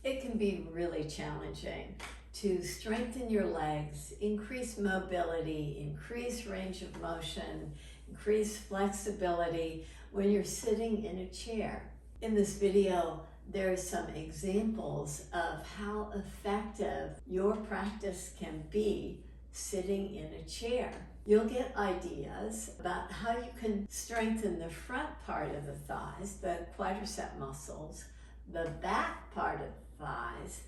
It can be really challenging to strengthen your legs, increase mobility, increase range of motion, increase flexibility when you're sitting in a chair. In this video, there are some examples of how effective your practice can be sitting in a chair. You'll get ideas about how you can strengthen the front part of the thighs, the quadricep muscles, the back part of the thighs,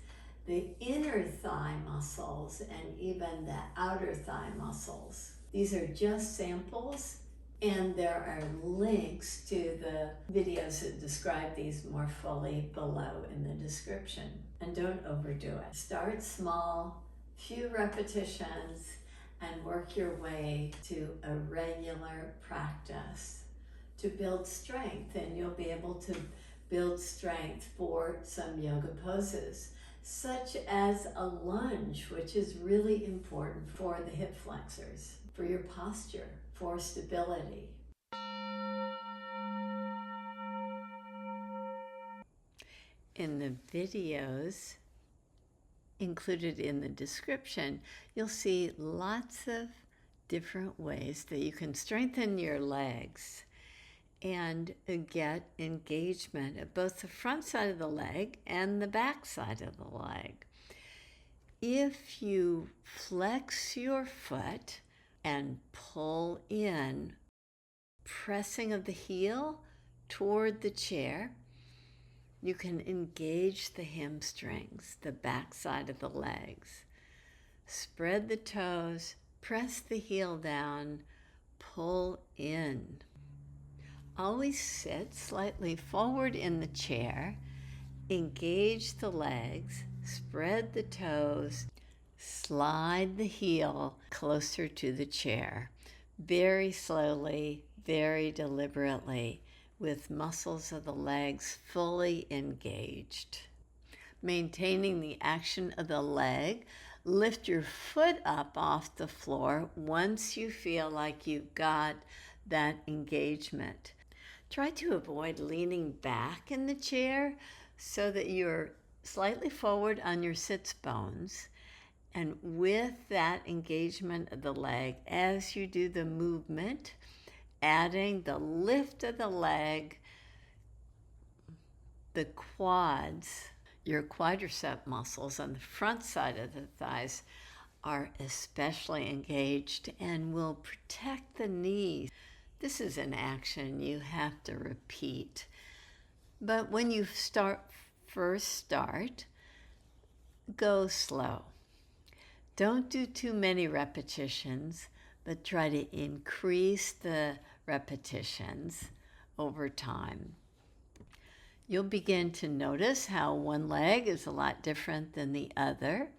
the inner thigh muscles, and even the outer thigh muscles. These are just samples, and there are links to the videos that describe these more fully below in the description. And don't overdo it. Start small, few repetitions, and work your way to a regular practice to build strength. And you'll be able to build strength for some yoga poses, such as a lunge, which is really important for the hip flexors, for your posture, for stability. In the videos included in the description, you'll see lots of different ways that you can strengthen your legs and get engagement at both the front side of the leg and the back side of the leg. If you flex your foot and pull in, pressing of the heel toward the chair, you can engage the hamstrings, the back side of the legs. Spread the toes, press the heel down, pull in. Always sit slightly forward in the chair, engage the legs, spread the toes, slide the heel closer to the chair, very slowly, very deliberately, with muscles of the legs fully engaged. Maintaining the action of the leg, lift your foot up off the floor once you feel like you've got that engagement. Try to avoid leaning back in the chair so that you're slightly forward on your sits bones. And with that engagement of the leg, as you do the movement, adding the lift of the leg, the quads, your quadricep muscles on the front side of the thighs are especially engaged and will protect the knees. This is an action you have to repeat. But when you first start, go slow. Don't do too many repetitions, but try to increase the repetitions over time. You'll begin to notice how one leg is a lot different than the other,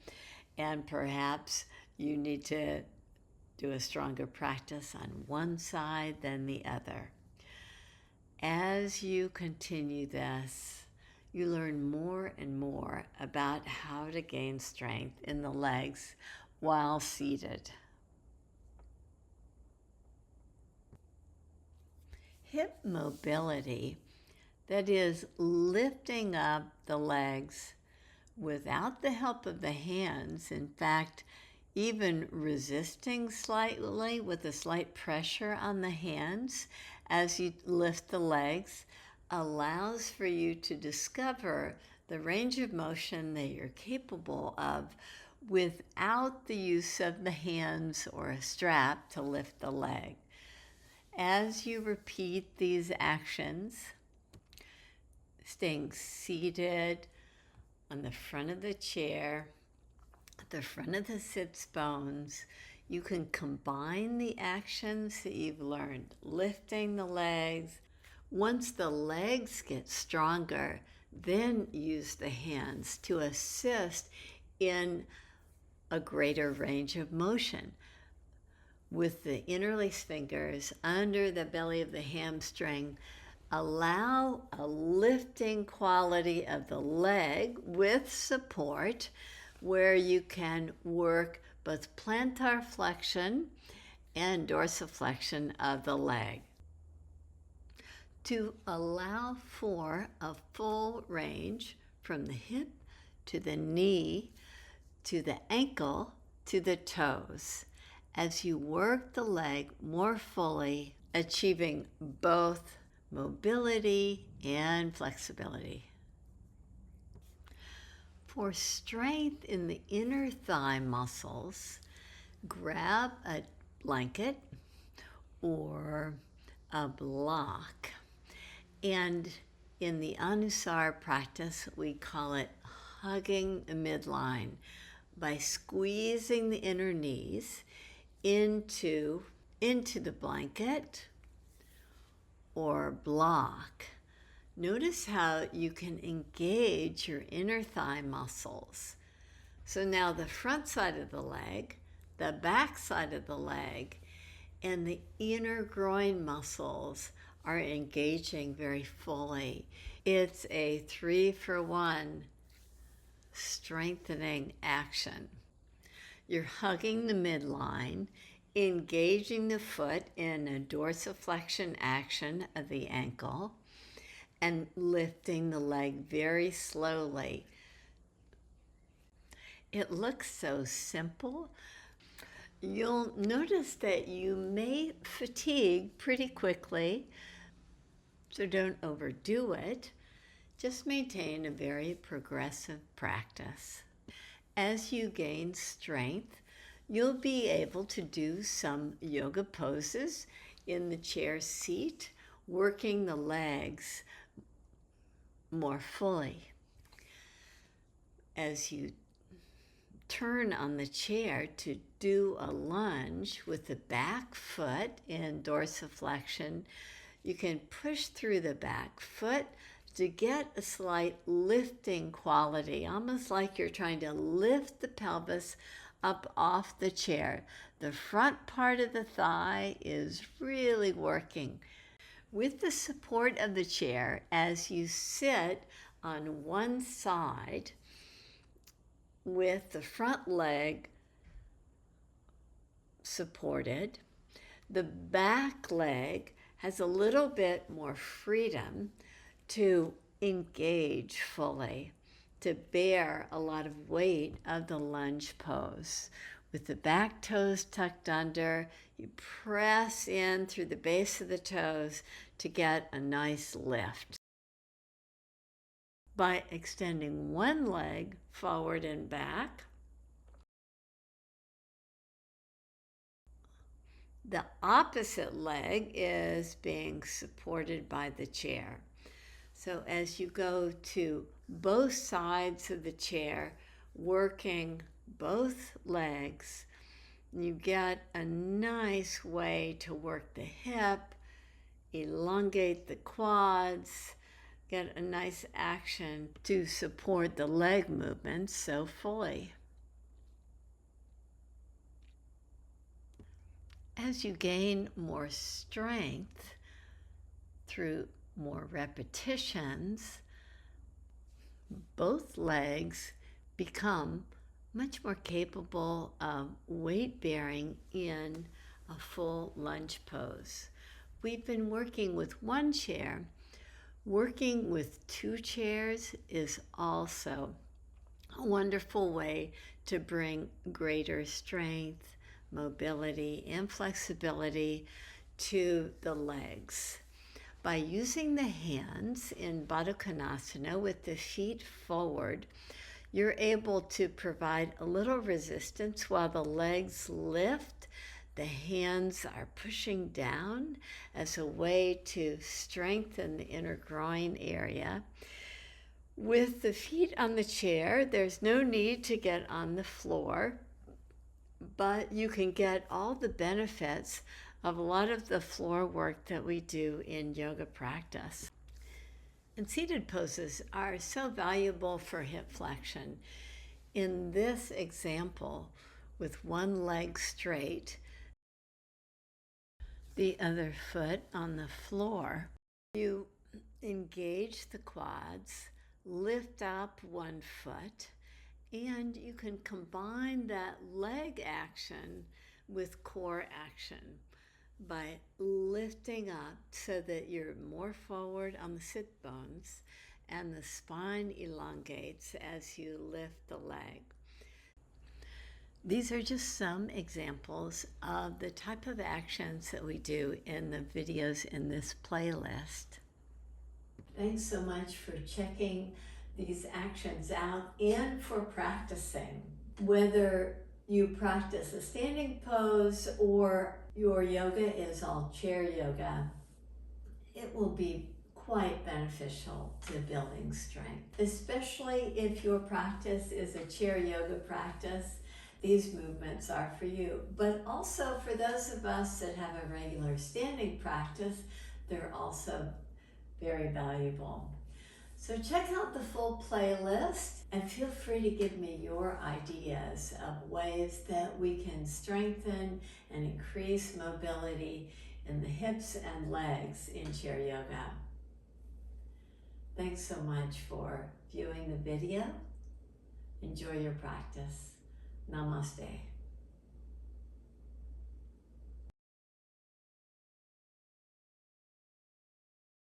and perhaps you need to do a stronger practice on one side than the other. As you continue this, you learn more and more about how to gain strength in the legs while seated. Hip mobility, that is, lifting up the legs without the help of the hands, in fact, even resisting slightly with a slight pressure on the hands as you lift the legs, allows for you to discover the range of motion that you're capable of without the use of the hands or a strap to lift the leg. As you repeat these actions, staying seated on the front of the chair, at the front of the sits bones, you can combine the actions that you've learned, lifting the legs. Once the legs get stronger, then use the hands to assist in a greater range of motion. With the interlace fingers under the belly of the hamstring, allow a lifting quality of the leg with support, where you can work both plantar flexion and dorsiflexion of the leg. To allow for a full range from the hip to the knee, to the ankle, to the toes, as you work the leg more fully, achieving both mobility and flexibility. For strength in the inner thigh muscles, grab a blanket or a block. And in the Anusar practice, we call it hugging the midline by squeezing the inner knees into the blanket or block. Notice how you can engage your inner thigh muscles. So now the front side of the leg, the back side of the leg, and the inner groin muscles are engaging very fully. It's a 3-for-1 strengthening action. You're hugging the midline, engaging the foot in a dorsiflexion action of the ankle, and lifting the leg very slowly. It looks so simple. You'll notice that you may fatigue pretty quickly, so don't overdo it. Just maintain a very progressive practice. As you gain strength, you'll be able to do some yoga poses in the chair seat, working the legs more fully. As you turn on the chair to do a lunge with the back foot in dorsiflexion, you can push through the back foot to get a slight lifting quality, almost like you're trying to lift the pelvis up off the chair. The front part of the thigh is really working. With the support of the chair, as you sit on one side with the front leg supported, the back leg has a little bit more freedom to engage fully, to bear a lot of weight of the lunge pose. With the back toes tucked under, you press in through the base of the toes to get a nice lift. By extending one leg forward and back, the opposite leg is being supported by the chair. So as you go to both sides of the chair, working both legs, you get a nice way to work the hip, elongate the quads, get a nice action to support the leg movements so fully. As you gain more strength through more repetitions, both legs become much more capable of weight bearing in a full lunge pose. We've been working with one chair. Working with two chairs is also a wonderful way to bring greater strength, mobility, and flexibility to the legs. By using the hands in Baddha konasana with the feet forward, you're able to provide a little resistance while the legs lift. The hands are pushing down as a way to strengthen the inner groin area. With the feet on the chair, there's no need to get on the floor, but you can get all the benefits of a lot of the floor work that we do in yoga practice. And seated poses are so valuable for hip flexion. In this example, with one leg straight, the other foot on the floor, you engage the quads, lift up one foot, and you can combine that leg action with core action by lifting up so that you're more forward on the sit bones and the spine elongates as you lift the leg. These are just some examples of the type of actions that we do in the videos in this playlist. Thanks so much for checking these actions out and for practicing. Whether you practice a standing pose or your yoga is all chair yoga, it will be quite beneficial to building strength, especially if your practice is a chair yoga practice. These movements are for you, but also for those of us that have a regular standing practice, they're also very valuable. So check out the full playlist and feel free to give me your ideas of ways that we can strengthen and increase mobility in the hips and legs in chair yoga. Thanks so much for viewing the video. Enjoy your practice. Namaste.